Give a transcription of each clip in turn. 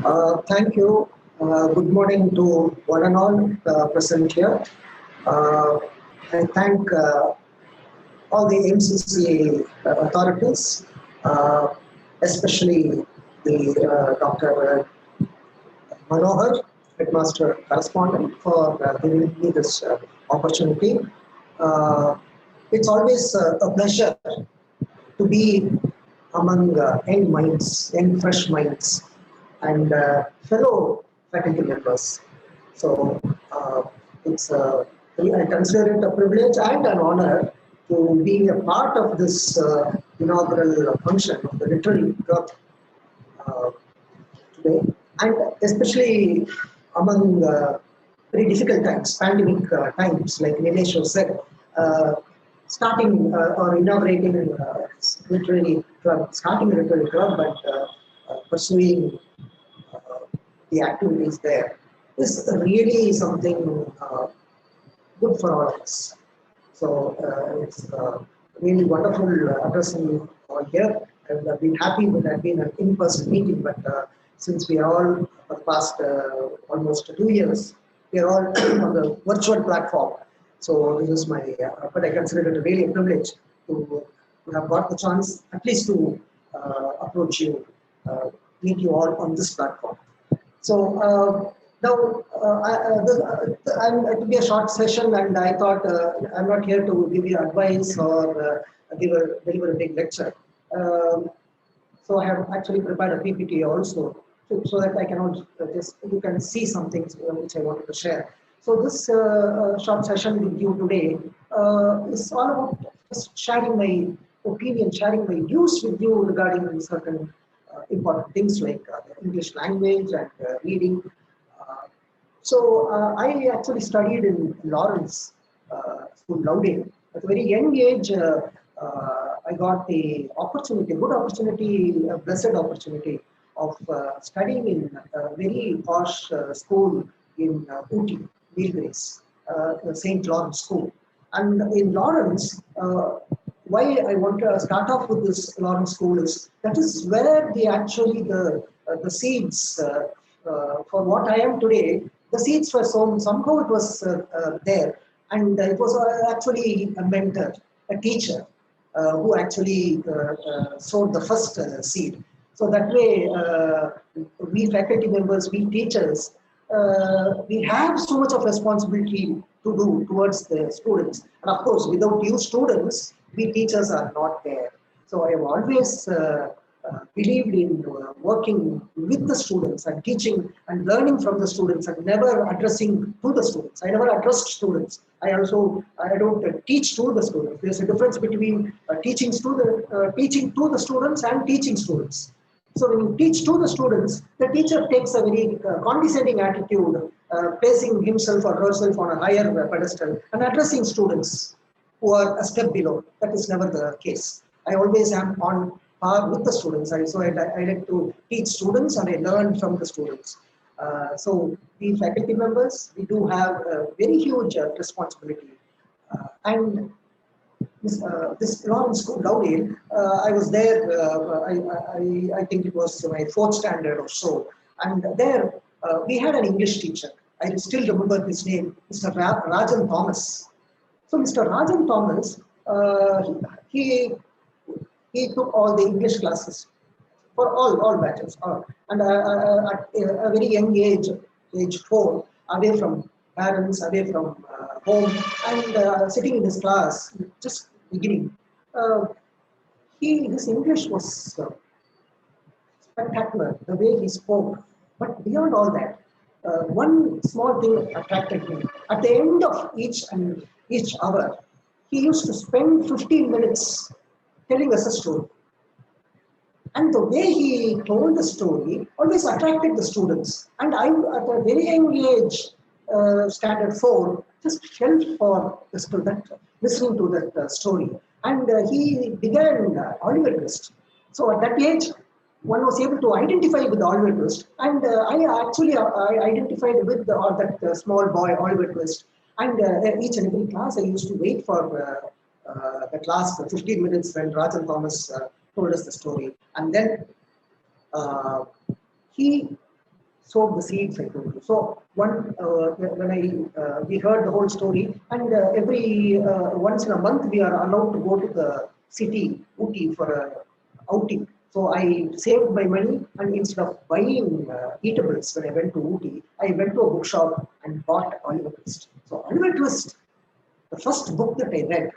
Thank you. Good morning to one and all present here. Uh, I thank all the MCC authorities, uh, especially the Dr. Manohar, Headmaster Correspondent, for giving me this opportunity. Uh, it's always a pleasure to be among young minds, young fresh minds, and fellow faculty members. So it's I consider it a privilege and an honor to be a part of this inaugural function of the literary club uh, today, and especially among very difficult times, pandemic times, like Nilesh said, uh, starting or inaugurating literary club, starting a literary club, but pursuing uh, the activities there is really something good for all of us. So it's really wonderful addressing you all here. And I've been happy with that being an in-person meeting, but since we are all for the past almost 2 years, we are all on the virtual platform. So this is my, but I consider it a really a privilege to have got the chance at least to approach you, meet you all on this platform. So now it will be a short session, and I thought I'm not here to give you advice or deliver a big lecture. Um, so I have actually prepared a PPT also, so that I can also just you can see some things which I wanted to share. So this short session with you today is all about just sharing my opinion, sharing my views with you regarding certain important things like the English language and reading. Uh, I actually studied in Lawrence School, Loudale. At a very young age, I got the opportunity, good opportunity, a blessed opportunity of studying in a very posh school in Ooty, Nilgiris, the St. Lawrence School. And in Lawrence, why I want to start off with this Lawrence School is that is where the seeds for what I am today. The seeds were sown. Somehow it was there, and it was actually a mentor, a teacher, who actually sowed the first seed. So that way, we faculty members, we teachers, we have so much of responsibility to do towards the students. And of course, without you students, we teachers are not there. So I have always believed in working with the students and teaching and learning from the students and never addressing to the students. I never addressed students. I don't teach to the students. There's a difference between teaching to the students and teaching students. So when you teach to the students, the teacher takes a very condescending attitude, placing himself or herself on a higher pedestal and addressing students who are a step below. That is never the case. I always am on par with the students. I like to teach students and I learn from the students. So we faculty members, we do have a very huge responsibility. And this Lawrence School, Loudale, I was there, I think it was my fourth standard or so. And there we had an English teacher. I still remember his name, Mr. Rajan Thomas. So Mr. Rajan Thomas, he took all the English classes for all batches. And at a very young age 4, away from parents, away from home, and sitting in his class, just beginning. His English was spectacular, the way he spoke. But beyond all that, one small thing attracted me. At the end of each hour, he used to spend 15 minutes telling us a story. And the way he told the story always attracted the students. And I, at a very young age, standard 4, just felt for listening to that story. And he began Oliver Twist. So at that age, one was able to identify with Oliver Twist. And I identified with that small boy, Oliver Twist. And each and every class, I used to wait for the class for 15 minutes when Rajan Thomas told us the story. And then he sowed the seeds, I told you. So when we heard the whole story, and every once in a month we are allowed to go to the city, Ooty, for a outing. So I saved my money, and instead of buying eatables when I went to Ooty, I went to a bookshop and bought Oliver Twist. So Oliver Twist, the first book that I read,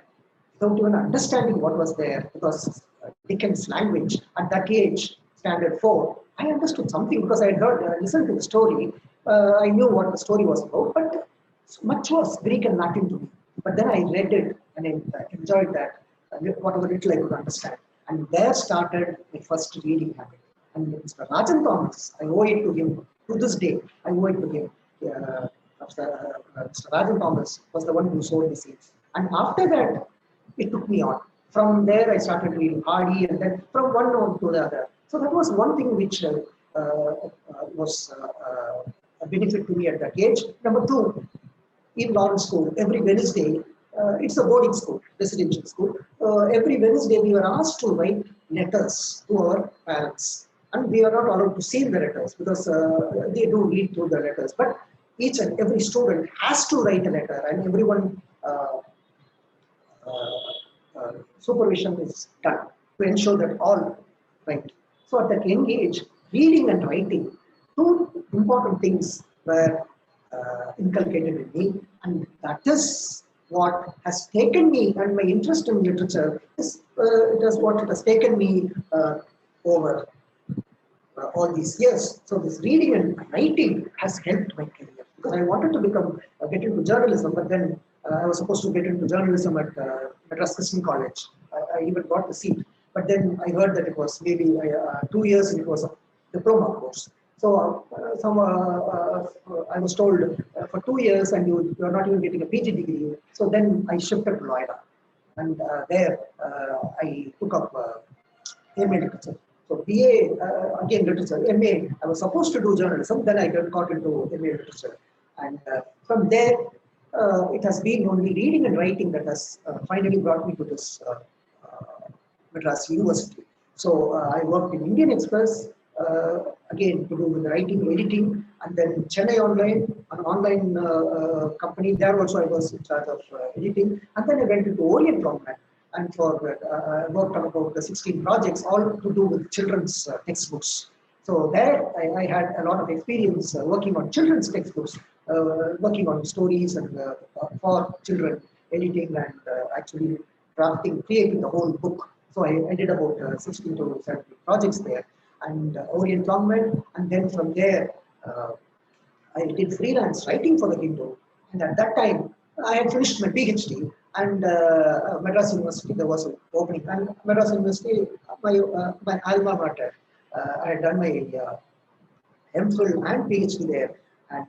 without even understanding what was there, because Dickens' language at that age, standard 4, I understood something because I had listened to the story. I knew what the story was about, but much was Greek and Latin to me. But then I read it and I enjoyed that, whatever little I could understand. And there started my first reading habit. And Mr. Rajan Thomas, I owe it to him. To this day, I owe it to him. Mr. Rajan Thomas was the one who sowed the seeds. And after that, it took me on. From there, I started reading Hardy, and then from one on to the other. So that was one thing which was a benefit to me at that age. Number two, in Lawrence School, every Wednesday, it's a boarding school, residential school. Every Wednesday, we were asked to write letters to our parents. And we are not allowed to seal the letters because they do read through the letters. But each and every student has to write a letter, and everyone supervision is done to ensure that all right. So at that young age, reading and writing, two important things were inculcated in me, and that is what has taken me, and my interest in literature is it has taken me over all these years. So this reading and writing has helped my career, because I wanted to get into journalism, but then I was supposed to get into journalism at Madras Christian College. I even got the seat, but then I heard that it was maybe 2 years and it was a diploma course. So I was told for 2 years and you are not even getting a PG degree. So then I shifted to Loyola, and there I took up MA literature. So BA again literature, MA I was supposed to do journalism. Then I got into MA literature, and from there it has been only reading and writing that has finally brought me to this Madras University. So I worked in Indian Express, again to do with writing, editing, and then Chennai Online, an online company. There also I was in charge of editing, and then I went into Orient Longman, and I worked on about the 16 projects, all to do with children's textbooks. So there I had a lot of experience working on children's textbooks, working on stories and for children, editing and actually creating the whole book. So I did about 16 to 17 projects there, and Orient Longman, and then from there I did freelance writing for the Hindu. And at that time I had finished my PhD, and Madras University there was an opening, and Madras University, my alma mater. I had done my MPhil and PhD there, and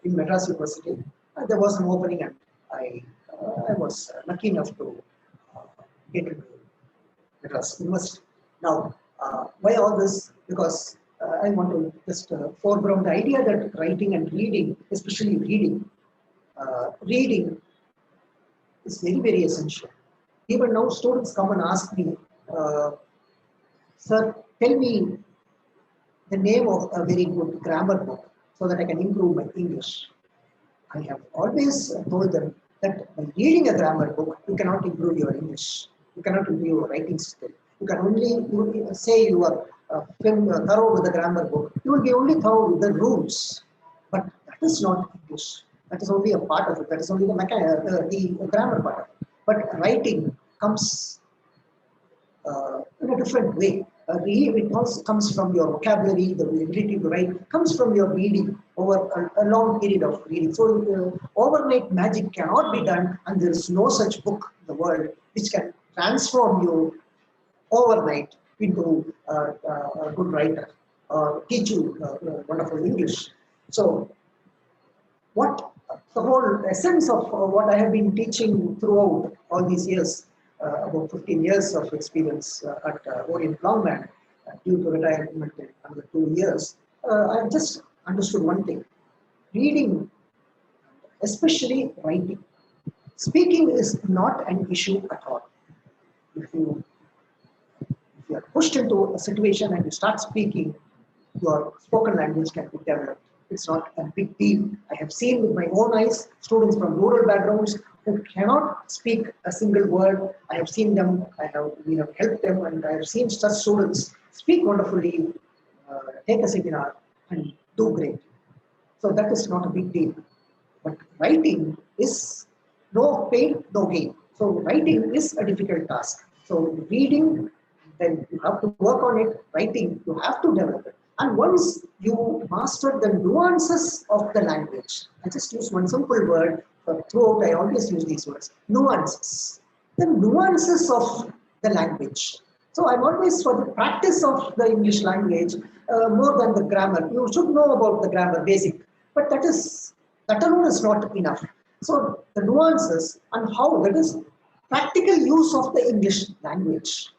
in Madras University there was an opening, and I was lucky enough to get into Madras University. Now, why all this? Because I want to just foreground the idea that writing and reading, especially reading is very, very essential. Even now, students come and ask me, sir, tell me the name of a very good grammar book so that I can improve my English. I have always told them that by reading a grammar book, you cannot improve your English. You cannot improve your writing skill. You can only say you are thorough with the grammar book. You will be only thorough with the rules. But that is not English. That is only a part of it. That is only the grammar part of it. But writing comes in a different way. It also comes from your vocabulary, the ability to write, comes from your reading over a long period of reading. So overnight magic cannot be done, and there is no such book in the world which can transform you overnight into a good writer or teach you wonderful English. So what the whole essence of what I have been teaching throughout all these years, about 15 years of experience at Orient Longman, due to retirement in another 2 years, I've just understood one thing: reading, especially writing. Speaking is not an issue at all. If you are pushed into a situation and you start speaking, your spoken language can be developed. It's not a big deal. I have seen with my own eyes students from rural backgrounds who cannot speak a single word. I have seen them, we have helped them, and I have seen such students speak wonderfully, take a seminar, and do great. So that is not a big deal. But writing is no pain, no gain. So writing is a difficult task. So reading, then you have to work on it. Writing, you have to develop it. And once you master the nuances of the language, I just use one simple word for throughout. I always use these words: nuances. The nuances of the language. So I'm always for the practice of the English language more than the grammar. You should know about the grammar, basic, but that alone is not enough. So the nuances and how, that is practical use of the English language,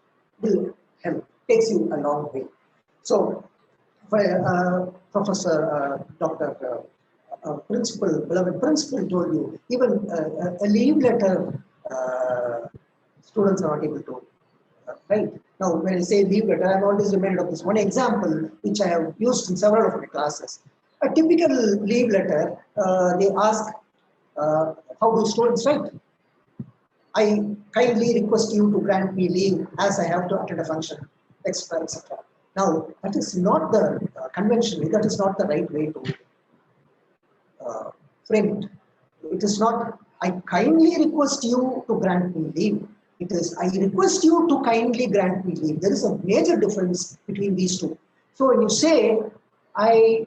will help, takes you a long way. So for Professor Dr. Beloved Principal told you, even a leave letter students are not able to write. Now, when I say leave letter, I'm always reminded of this one example which I have used in several of my classes. A typical leave letter, they ask, how do students write? I kindly request you to grant me leave as I have to attend a function, etc., etc. Now, that is not the conventionally, that is not the right way to frame it. It is not, I kindly request you to grant me leave. It is, I request you to kindly grant me leave. There is a major difference between these two. So when you say, I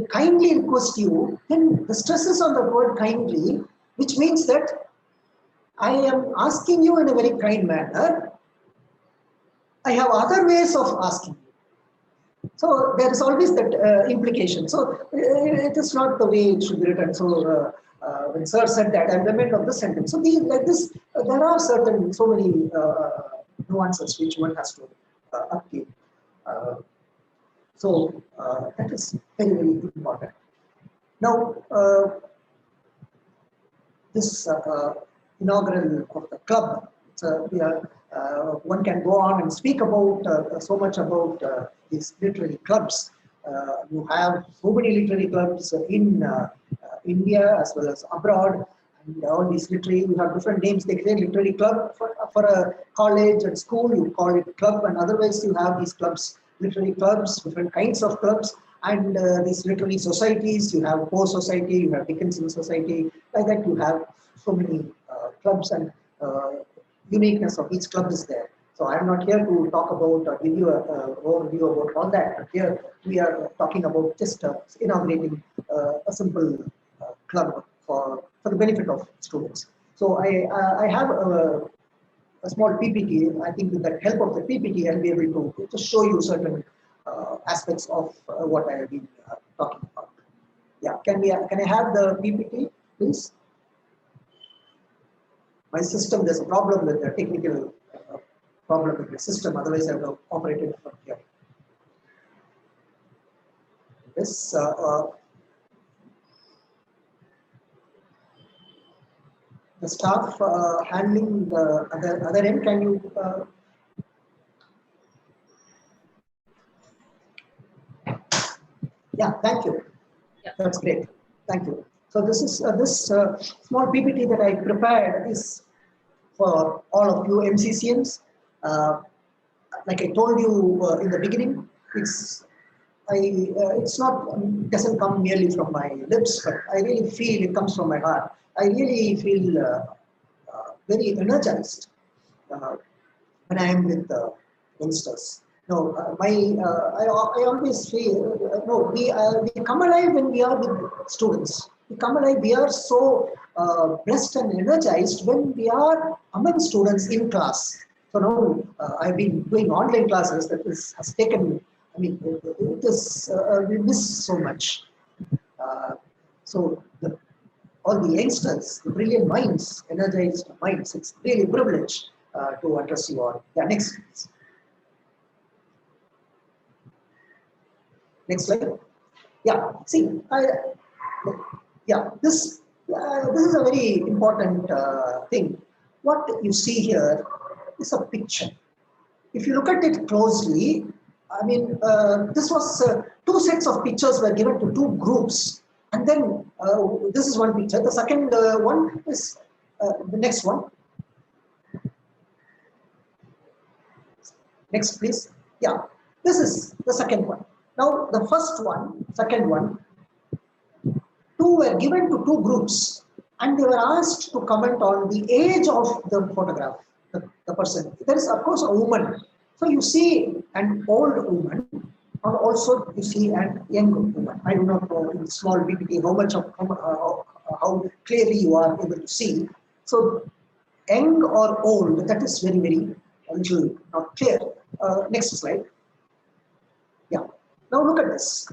kindly request you, then the stress is on the word kindly, which means that I am asking you in a very kind manner. I have other ways of asking you. So there is always that implication. So it is not the way it should be written. So when Sir said that, I'm reminded of the sentence. So like this, there are so many nuances which one has to upkeep. So that is very, very important. Now, this inaugural of the club, one can go on and speak about so much about these literary clubs. You have so many literary clubs in India as well as abroad, and all these literary, you have different names. They create literary club for a college and school, you call it club, and otherwise you have these clubs, literary clubs, different kinds of clubs, and these literary societies. You have Poe Society, you have Dickinson Society, like that you have so many clubs, and uniqueness of each club is there. So I'm not here to talk about or give you an overview about all that, but here we are talking about just inaugurating a simple club for the benefit of students. So I have a small PPT. I think with the help of the PPT, I'll be able to just show you certain aspects of what I have been talking about. Yeah, can I have the PPT, please? My system, there's a problem with the technical problem with the system. Otherwise, I would have operated from here. This the staff handling the other end. Can you? Yeah, thank you. Yeah. That's great. Thank you. So this is this small PPT that I prepared is for all of you MCCMs. Like I told you in the beginning, it's not doesn't come merely from my lips, but I really feel it comes from my heart. I really feel very energized when I am with youngsters. No, I always feel no. We come alive when we are with students. We come alive. We are so blessed and energized when we are among students in class. So now I've been doing online classes. That has taken. I mean, it is we miss so much. So all the youngsters, the brilliant minds, energized minds. It's really a privilege to address you all. Yeah, next. Next slide. Yeah, see, this is a very important thing. What you see here is a picture. If you look at it closely, I mean, this was two sets of pictures were given to two groups, and then this is one picture. The second one is the next one. Next, please. Yeah, this is the second one. Now, the first one, second one, two were given to two groups, and they were asked to comment on the age of the photograph, the person. There is, of course, a woman. So you see an old woman, and also you see an young woman. I do not know in small PPT how much of how clearly you are able to see. So young or old, that is very, very a little not clear. Next slide. Yeah. Now look at this.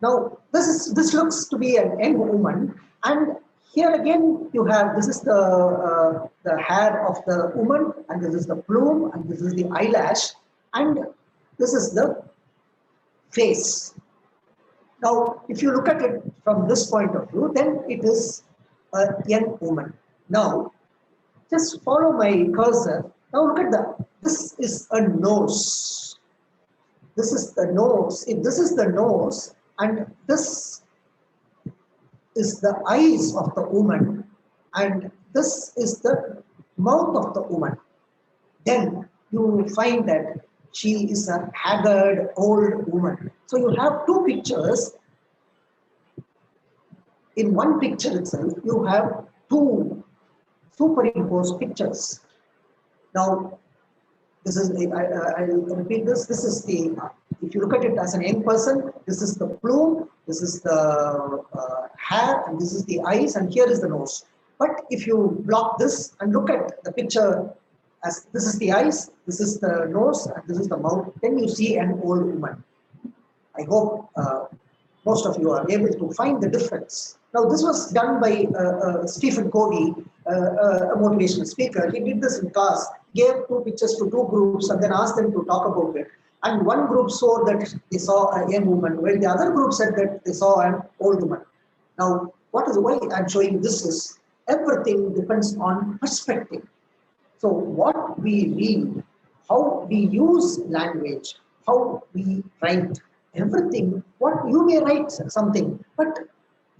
Now this looks to be an young woman, and here again you have this is the hair of the woman, and this is the plume, and this is the eyelash, and this is the face. Now, if you look at it from this point of view, then it is a young woman. Now, just follow my cursor. Now look at this is a nose. This is the nose. If this is the nose and this is the eyes of the woman and this is the mouth of the woman, then you find that she is a haggard old woman. So you have two pictures. In one picture itself, you have two superimposed pictures. Now, this is I'll repeat this. This is the, if you look at it as an young person, this is the plume, this is the hair, and this is the eyes, and here is the nose. But if you block this and look at the picture as this is the eyes, this is the nose, and this is the mouth, then you see an old woman. I hope most of you are able to find the difference. Now, this was done by Stephen Covey, a motivational speaker. He did this in class, gave two pictures to two groups, and then asked them to talk about it. And one group saw that they saw a young woman, while the other group said that they saw an old woman. Now, why I'm showing this is everything depends on perspective. So, what we read, how we use language, how we write, everything, what you may write something, but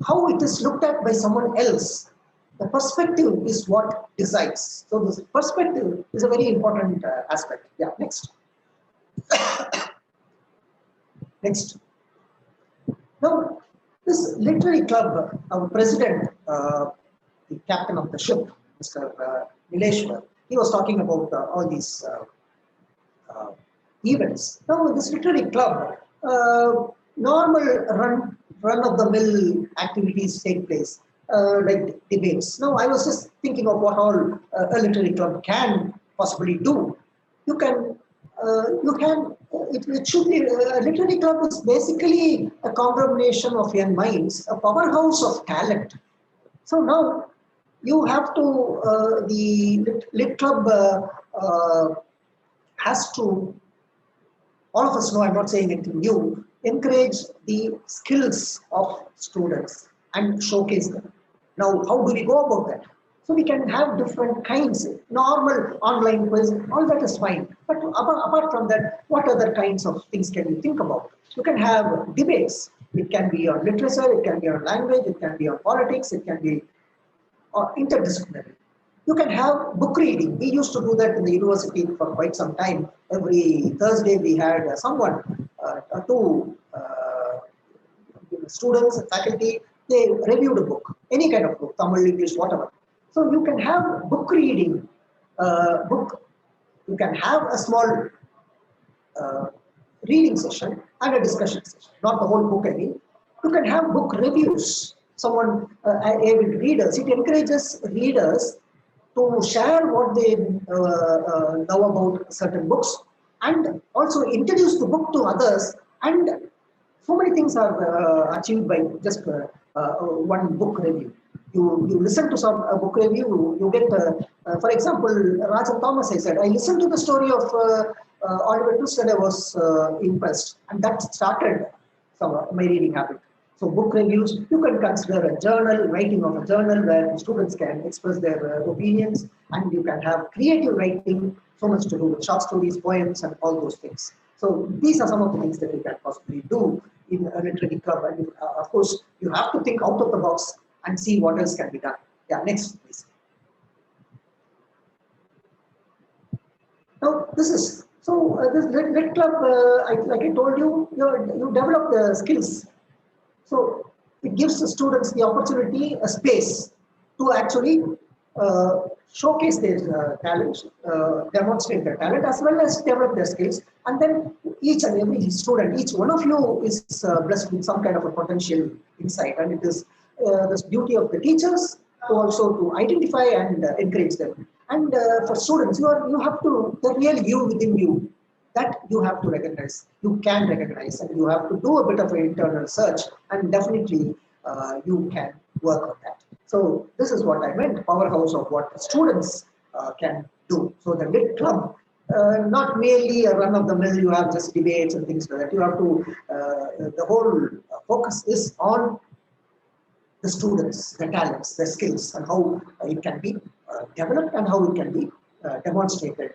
how it is looked at by someone else, the perspective is what decides. So this perspective is a very important aspect. Yeah, next. Next. Now, this literary club, our president, the captain of the ship, Mr. Nileshwar, he was talking about all these events. Now, this literary club, normal run-of-the-mill activities take place, like debates. Now, I was just thinking of what all a literary club can possibly do. It should be, a literary club is basically a conglomeration of young minds, a powerhouse of talent. So now, you have to, the lit club has to, all of us know, I'm not saying anything new, encourage the skills of students and showcase them. Now, how do we go about that? So we can have different kinds, normal online quiz, all that is fine. But apart from that, what other kinds of things can you think about? You can have debates. It can be on literature, it can be on language, it can be on politics, it can be interdisciplinary. You can have book reading. We used to do that in the university for quite some time. Every Thursday we had someone, two students, faculty, they reviewed a book, any kind of book, Tamil, English, whatever. So you can have book reading, you can have a small reading session and a discussion session, not the whole book, I mean. You can have book reviews, someone, able readers, it encourages readers to share what they know about certain books and also introduce the book to others, and so many things are achieved by just one book review. You listen to a book review, you get, for example, Rajan Thomas, I said, I listened to the story of Oliver Twist and I was impressed, and that started my reading habit. So book reviews, you can consider a journal, writing of a journal where students can express their opinions, and you can have creative writing, so much to do with short stories, poems, and all those things. So these are some of the things that you can possibly do in a literary club. And of course, you have to think out of the box and see what else can be done. Yeah, next, please. Now, this is, so this lit club, like I told you, you develop the skills. So it gives the students the opportunity, a space to actually showcase their talent, demonstrate their talent, as well as develop their skills. And then each and every student, each one of you is blessed with some kind of a potential insight. And it is the duty of the teachers to also to identify and encourage them. And for students, you have to, the real you within you, that you have to recognize, you can recognize, and you have to do a bit of an internal search, and definitely you can work on that. So this is what I meant, powerhouse of what students can do. So the lit club, not merely a run of the mill, you have just debates and things like that. You have to, the whole focus is on the students, the talents, the skills, and how it can be developed and how it can be demonstrated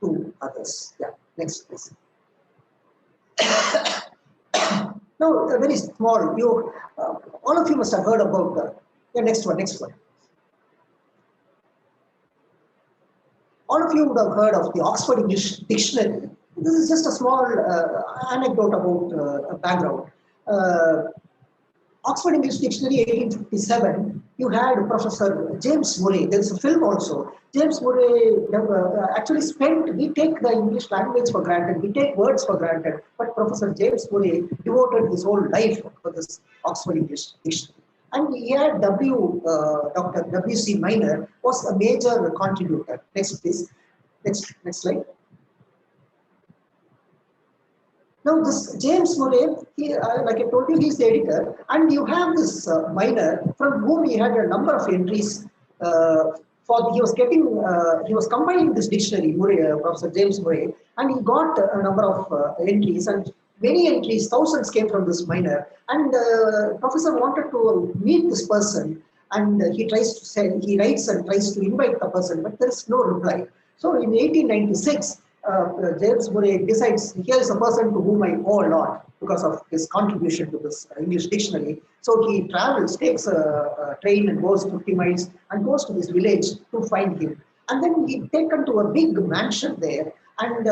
to others. Yeah, next please. Now, very small, all of you must have heard about the next one. All of you would have heard of the Oxford English Dictionary. This is just a small anecdote about a background. Oxford English Dictionary, 1857, you had Professor James Murray. There is a film also. James Murray actually we take the English language for granted, we take words for granted, but Professor James Murray devoted his whole life for this Oxford English Dictionary. And he had Dr. W.C. Minor was a major contributor. Next, please. Next slide. Now, this James Murray, like I told you, he's the editor, and you have this Minor from whom he had a number of entries. He was compiling this dictionary, Professor James Murray, and he got a number of entries, and many entries, thousands came from this Minor. And Professor wanted to meet this person, and he writes and tries to invite the person, but there is no reply. So in 1896. James Murray decides, here is a person to whom I owe a lot because of his contribution to this English dictionary. So he travels, takes a train and goes 50 miles and goes to this village to find him. And then he's taken to a big mansion there, and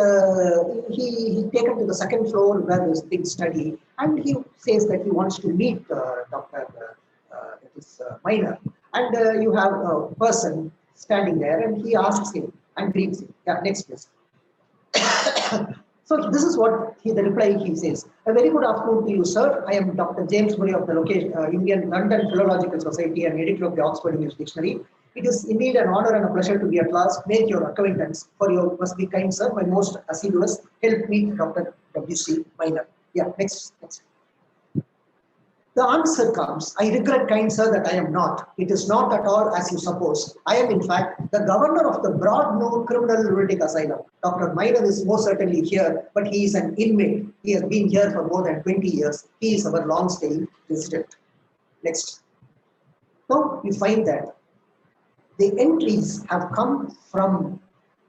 he taken to the second floor where there's a big study, and he says that he wants to meet Dr. Minor. And you have a person standing there, and he asks him and greets him. Yeah, next please. So this is what the reply he says. A very good afternoon to you, sir. I am Dr. James Murray of the Indian London Philological Society and editor of the Oxford English Dictionary. It is indeed an honor and a pleasure to be at last make your acquaintance. For you must be kind, sir. My most assiduous help meet Dr. W.C. Minor. Yeah, next. The answer comes, I regret, kind sir, that I am not. It is not at all as you suppose. I am, in fact, the governor of the Broadmoor Criminal Lunatic Asylum. Dr. Minor is most certainly here, but he is an inmate. He has been here for more than 20 years. He is our long-staying resident. Next. Now, we find that the entries have come from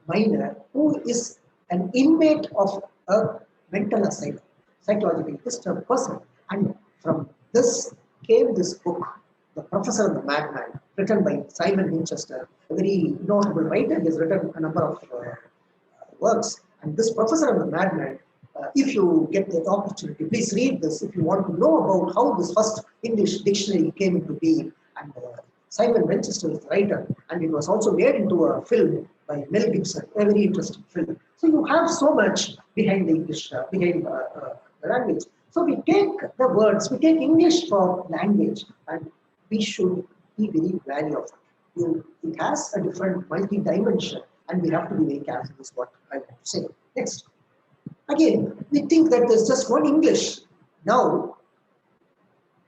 Minor, who is an inmate of a mental asylum, psychologically disturbed person. And from this came this book, The Professor and the Madman, written by Simon Winchester, a very notable writer. He has written a number of works. And this Professor and the Madman, if you get the opportunity, please read this if you want to know about how this first English dictionary came into being. And Simon Winchester is the writer, and it was also made into a film by Mel Gibson, a very interesting film. So you have so much behind the English, behind the language. So we take the words, we take English for language, and we should be very wary of it. It has a different multi-dimension, and we have to be very careful, is what I want to say. Next. Again, we think that there's just one English. Now,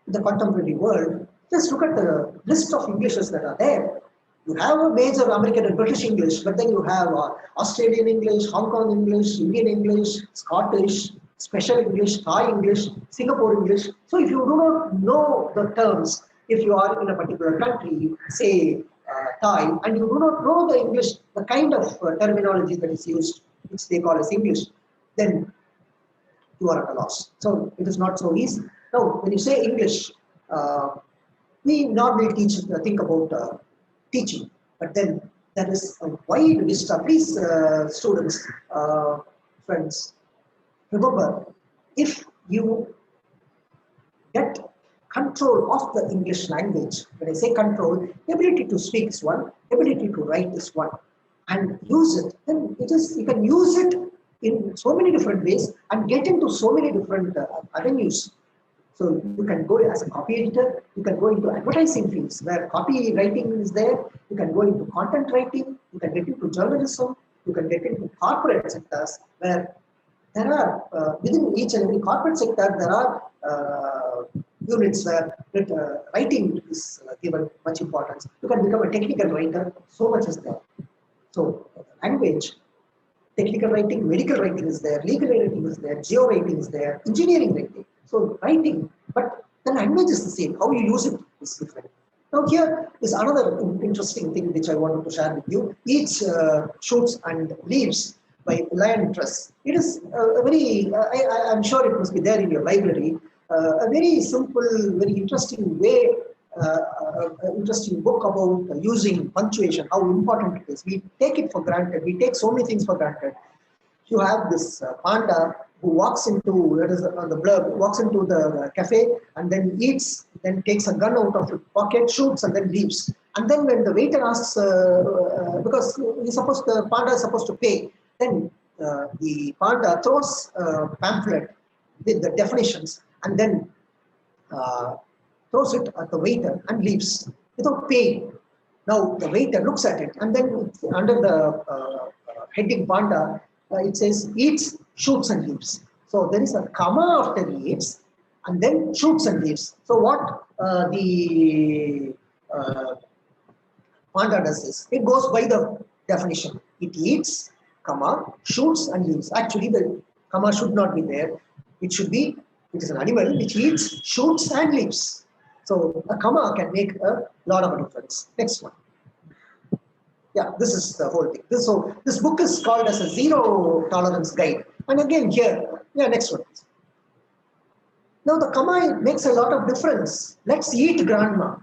in the contemporary world, just look at the list of Englishes that are there. You have a major American and British English, but then you have Australian English, Hong Kong English, Indian English, Scottish, Special English, Thai English, Singapore English. So if you do not know the terms, if you are in a particular country, say Thai, and you do not know the English, the kind of terminology that is used, which they call as English, then you are at a loss. So it is not so easy. Now, when you say English, we normally think about teaching, but then there is a wide vista. Please, students, friends, remember, if you get control of the English language, when I say control, ability to speak is one, ability to write is one, and use it, then you can use it in so many different ways and get into so many different avenues. So you can go as a copy editor, you can go into advertising fields where copywriting is there, you can go into content writing, you can get into journalism, you can get into corporate sectors where there are, within each and every corporate sector, there are units where writing is given much importance. You can become a technical writer, so much is there. So language, technical writing, medical writing is there, legal writing is there, geo writing is there, engineering writing. So writing, but the language is the same. How you use it is different. Now here is another interesting thing which I wanted to share with you. Each Shoots and Leaves by Lion Truss. It is a very, I'm sure it must be there in your library, a very simple, very interesting way, interesting book about using punctuation, how important it is. We take it for granted. We take so many things for granted. You have this panda who walks into, that is on the blurb, walks into the cafe and then eats, then takes a gun out of his pocket, shoots and then leaves. And then when the waiter asks, because the panda is supposed to pay, then the panda throws a pamphlet with the definitions and then throws it at the waiter and leaves without paying. Now the waiter looks at it and then under the heading panda, it says eats, shoots and leaves. So there is a comma after eats and then shoots and leaves. So what the panda does is, it goes by the definition. It eats, comma, shoots and leaves. Actually the comma should not be there. It should be, it is an animal which eats, shoots and leaves. So a comma can make a lot of a difference. Next one. Yeah, this is the whole thing. This book is called as a zero tolerance guide. And again here, yeah, next one. Now the comma makes a lot of difference. Let's eat, grandma.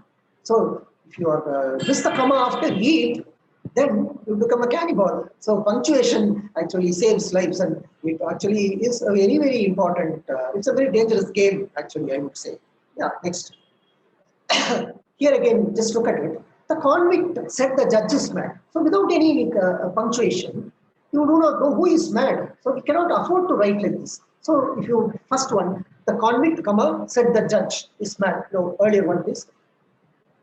So if you are miss the comma after eat, then you become a cannibal. So punctuation actually saves lives, and it actually is a very, very important. It's a very dangerous game, actually, I would say. Yeah, next. Here again, just look at it. The convict said the judge is mad. So without any punctuation, you do not know who is mad. So we cannot afford to write like this. So if you, first one, the convict, comma, said the judge is mad. No, earlier one is.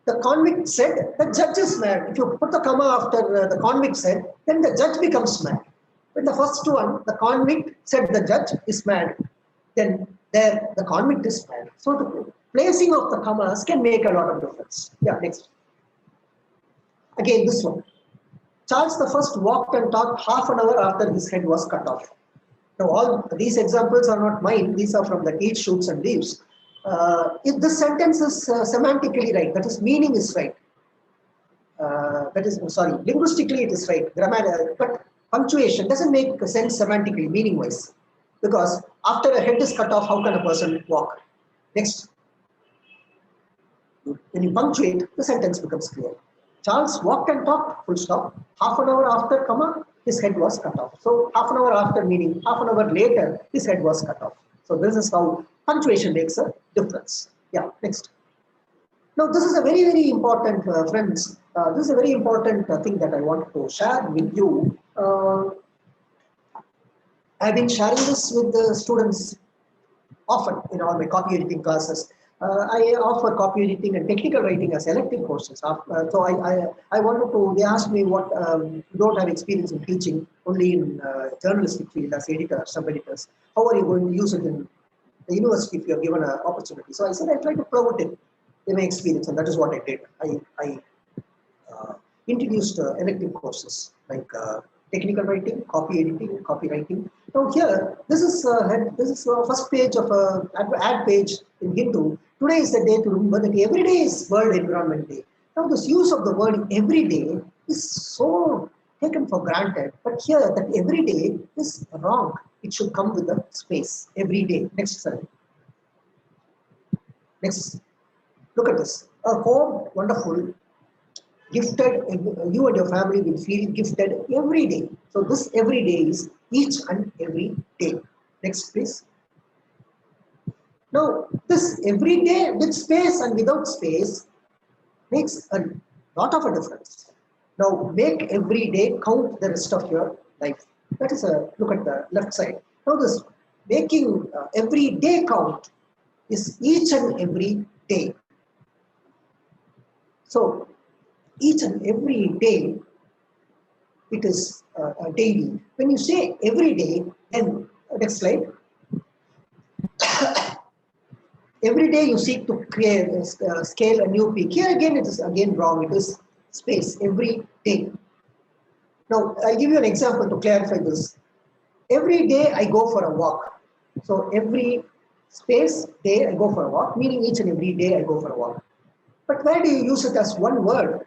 The convict said the judge is mad. If you put the comma after the convict said, then the judge becomes mad. But the first one, the convict said the judge is mad. Then there, the convict is mad. So the placing of the commas can make a lot of difference. Yeah, next. Again, this one. Charles I walked and talked half an hour after his head was cut off. Now, all these examples are not mine. These are from the Eat, Shoots and Leaves. If this sentence is semantically right, that is, meaning is right. Linguistically it is right. But punctuation doesn't make sense semantically, meaning-wise. Because after a head is cut off, how can a person walk? Next. When you punctuate, the sentence becomes clear. Charles walked and talked, full stop. Half an hour after, comma, his head was cut off. So half an hour after, meaning half an hour later, his head was cut off. So this is how punctuation makes a difference. Yeah, next. Now this is a very, very important, friends. This is a very important thing that I want to share with you. I've been sharing this with the students often in all my copy editing classes. I offer copy editing and technical writing as elective courses. So I wanted to, they asked me what, you don't have experience in teaching, only in journalistic field as editor, sub-editors. How are you going to use it in the university if you are given an opportunity? So I said I try to promote it in my experience, and that is what I did. I introduced elective courses like technical writing, copy editing, copywriting. Now here, this is first page of a ad page in Hindu. Today is the day to remember that every day is World Environment Day. Now this use of the word every day is so taken for granted, but here that every day is wrong. it should come with a space every day. Next slide. Next. Look at this. A home, wonderful, gifted, you and your family will feel gifted every day. So this every day is each and every day. Next, please. Now, this every day with space and without space makes a lot of a difference. Now, make every day count the rest of your life. That is a look at the left side. Now, this making every day count is each and every day. So, each and every day, it is daily. When you say every day, then next slide. Every day you seek to create, scale a new peak. Here again, it is again wrong. It is space every day. Now, I'll give you an example to clarify this. Every day I go for a walk. So every space day I go for a walk, meaning each and every day I go for a walk. But where do you use it as one word?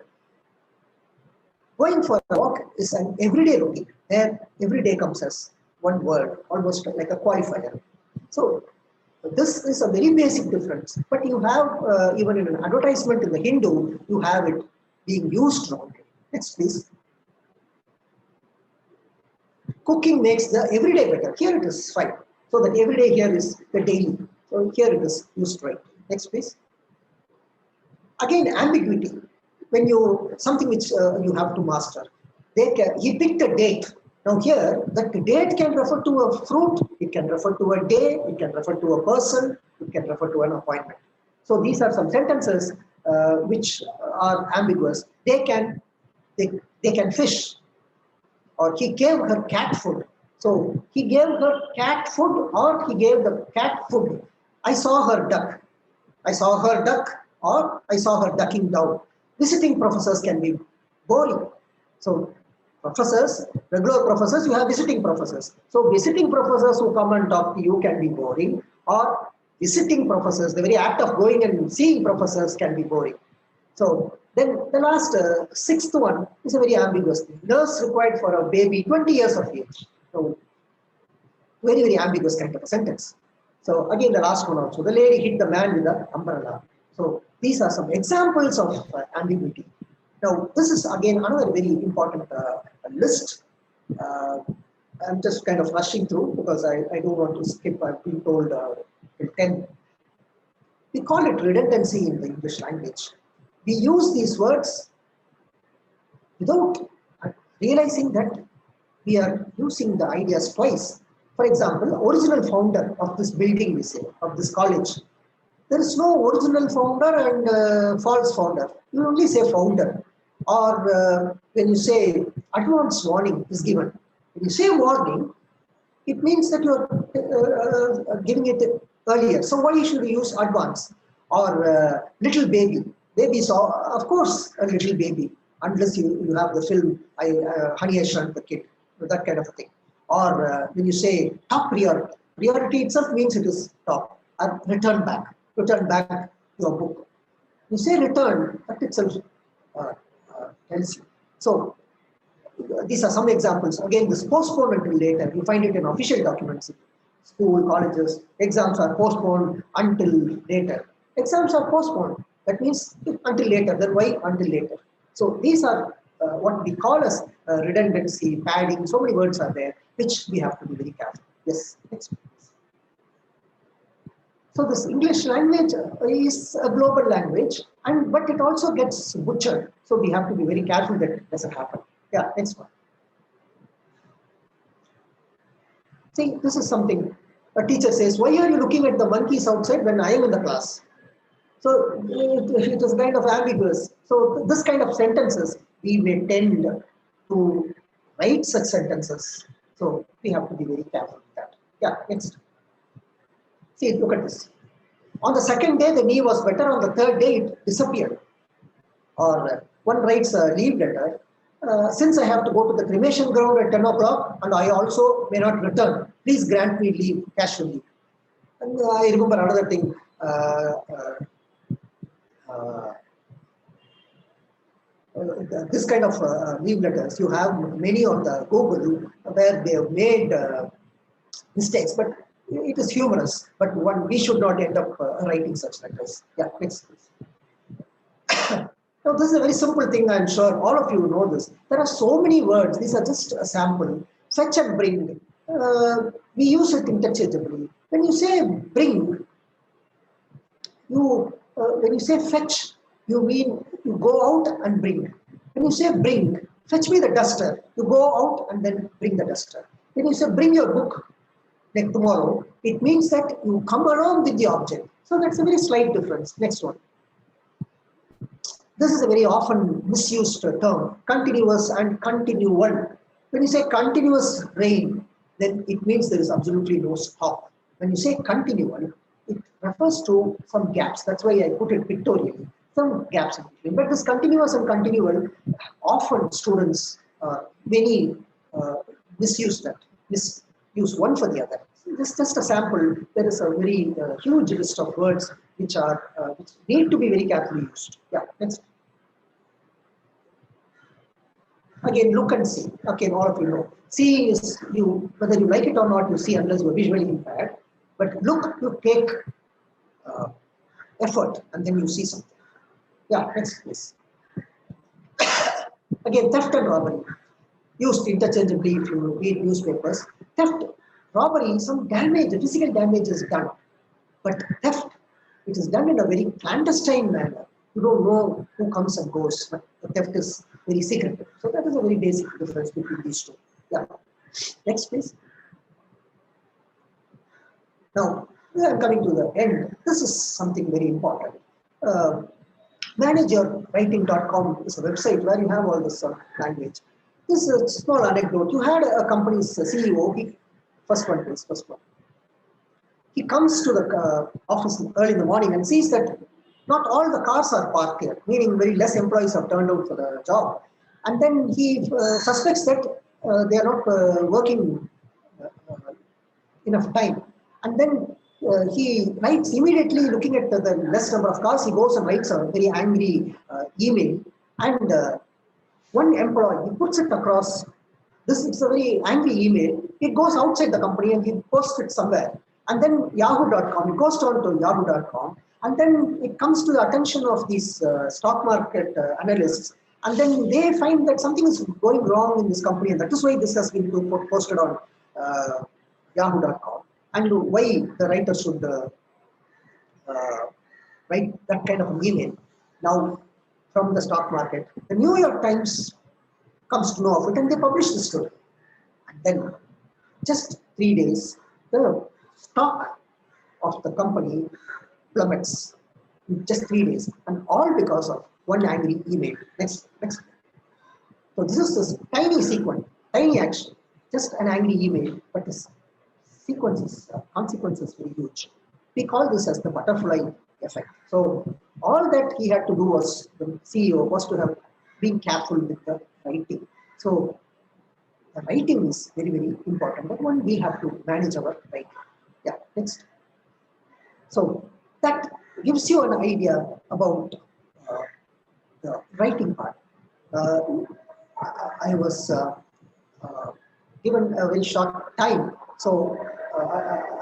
Going for a walk is an everyday routine, where every day comes as one word, almost like a qualifier. So this is a very basic difference. But you have, even in an advertisement in the Hindu, you have it being used wrongly. Next, please. Cooking makes the everyday better. Here it is fine. So that everyday here is the daily. So here it is used right. Next, please. Again, ambiguity. When you, something which you have to master. He picked a date. Now here, that date can refer to a fruit, it can refer to a day, it can refer to a person, it can refer to an appointment. So these are some sentences which are ambiguous. They can fish, or he gave her cat food. So he gave her cat food, or he gave the cat food. I saw her duck. I saw her duck, or I saw her ducking down. Visiting professors can be boring. So professors, regular professors, you have visiting professors. So visiting professors who come and talk to you can be boring, or visiting professors, the very act of going and seeing professors can be boring. So then the last sixth one is a very ambiguous thing. Nurse required for a baby 20 years of age. So very, very ambiguous kind of a sentence. So again, the last one also, the lady hit the man with an umbrella. So these are some examples of ambiguity. Now, this is again another very important list. I'm just kind of rushing through because I don't want to skip. I've been told till 10. We call it redundancy in the English language. We use these words without realizing that we are using the ideas twice. For example, original founder of this building, we say, of this college. There is no original founder and false founder. You only say founder. Or when you say advance warning is given. When you say warning, it means that you are giving it earlier. So why should you use advance? Or little baby. Baby saw, of course, a little baby. Unless you have the film, Honey, I Shrunk the Kid. That kind of a thing. Or when you say top priority. Priority itself means it is top. Return back. Return back your book. You say return, that itself tells you. So these are some examples. Again, this postponed until later. You find it in official documents. School, colleges, exams are postponed until later. Exams are postponed. That means until later. Then why until later? So these are what we call as redundancy, padding. So many words are there, which we have to be very careful. Yes, next. So this English language is a global language, but it also gets butchered. So we have to be very careful that it doesn't happen. Yeah, next one. See, this is something a teacher says, why are you looking at the monkeys outside when I am in the class? So it is kind of ambiguous. So this kind of sentences, we may tend to write such sentences. So we have to be very careful with that. Yeah, next. See, look at this. On the second day, the knee was better. On the third day, it disappeared. Or one writes a leave letter. Since I have to go to the cremation ground at 10 o'clock and I also may not return, please grant me leave, casual leave. And I remember another thing. This kind of leave letters, you have many on the Google where they have made mistakes, but it is humorous. But we should not end up writing such letters. Yeah, next please. Now, this is a very simple thing, I'm sure all of you know this. There are so many words, these are just a sample. Fetch and bring, we use it interchangeably. When you say bring, when you say fetch, you mean you go out and bring. When you say bring, fetch me the duster, you go out and then bring the duster. When you say bring your book, like tomorrow, it means that you come along with the object. So that's a very slight difference. Next one. This is a very often misused term, continuous and continual. When you say continuous rain, then it means there is absolutely no stop. When you say continual, it refers to some gaps. That's why I put it pictorially, some gaps in between. But this continuous and continual, often students, many misuse that, misuse one for the other. This is just a sample. There is a very huge list of words which need to be very carefully used. Yeah, next. Again, look and see. Again, all of you know. Seeing is whether you like it or not, you see unless you are visually impaired. But look, you take effort and then you see something. Yeah, next please. Again, theft and robbery. Used interchangeably if you read newspapers. Theft, robbery, some damage, physical damage is done. But theft, it is done in a very clandestine manner. You don't know who comes and goes, but the theft is very secretive. So that is a very basic difference between these two. Yeah. Next, please. Now, we are coming to the end. This is something very important. Manageyourwriting.com is a website where you have all this language. This is a small anecdote. You had a company's CEO, first one please, first one. He comes to the office early in the morning and sees that not all the cars are parked here, meaning very less employees have turned out for the job. And then he suspects that they are not working enough time. And then he writes immediately, looking at the less number of cars, he goes and writes a very angry email. And one employee, he puts it across. It's a very angry email. It goes outside the company and he posts it somewhere. And then yahoo.com, it goes down to yahoo.com. And then it comes to the attention of these stock market analysts. And then they find that something is going wrong in this company. And that is why this has been posted on yahoo.com. And why the writer should write that kind of an email. Now, from the stock market, the New York Times comes to know of it and they publish the story. And then, just 3 days, the stock of the company plummets in just 3 days, and all because of one angry email. Next. So this is this tiny sequence, tiny action, just an angry email, but this consequences very huge. We call this as the butterfly effect. So all that he had to do was, the CEO was to have been careful with the writing. So the writing is very, very important. That one we have to manage our writing. Yeah, next. So that gives you an idea about the writing part. I was given a very short time, so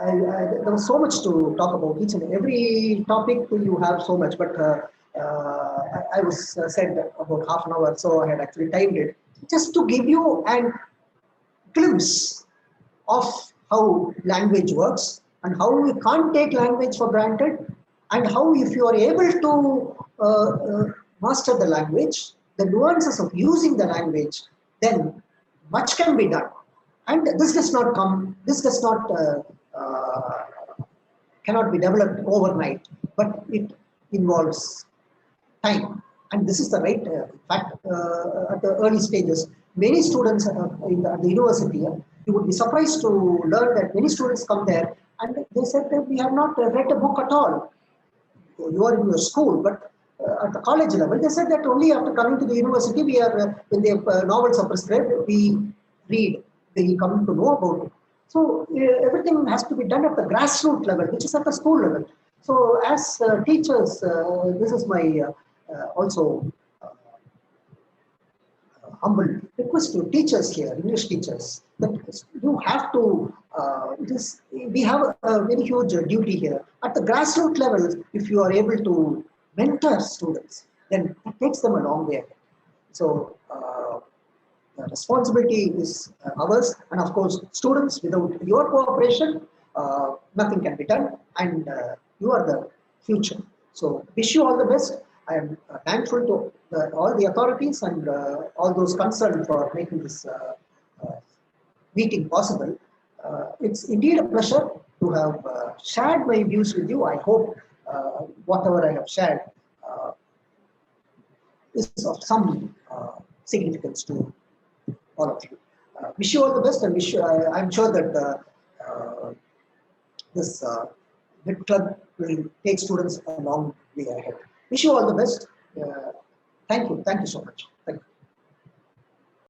there was so much to talk about. Each and every topic you have so much, but I was said about half an hour, so I had actually timed it just to give you a glimpse of how language works and how we can't take language for granted, and how if you are able to master the language, the nuances of using the language, then much can be done. And this does not cannot be developed overnight, but it involves time. And this is the right fact. At the early stages, many students at the university, you would be surprised to learn that many students come there and they said that we have not read a book at all. You are in your school, but at the college level, they said that only after coming to the university, we are when the novels are prescribed, we read. They come to know about it. So everything has to be done at the grassroots level, which is at the school level. So as teachers, this is my also humble request to teachers here, English teachers, that you have to, we have a very huge duty here. At the grassroots level, if you are able to mentor students, then that takes them a long way. So the responsibility is ours, and of course, students, without your cooperation, nothing can be done, and you are the future. So, wish you all the best. I am thankful to all the authorities and all those concerned for making this meeting possible. It's indeed a pleasure to have shared my views with you. I hope whatever I have shared is of some significance to all of you. Wish you all the best, and I'm sure that this Bit Club will take students a long way ahead. Wish you all the best. Thank you so much.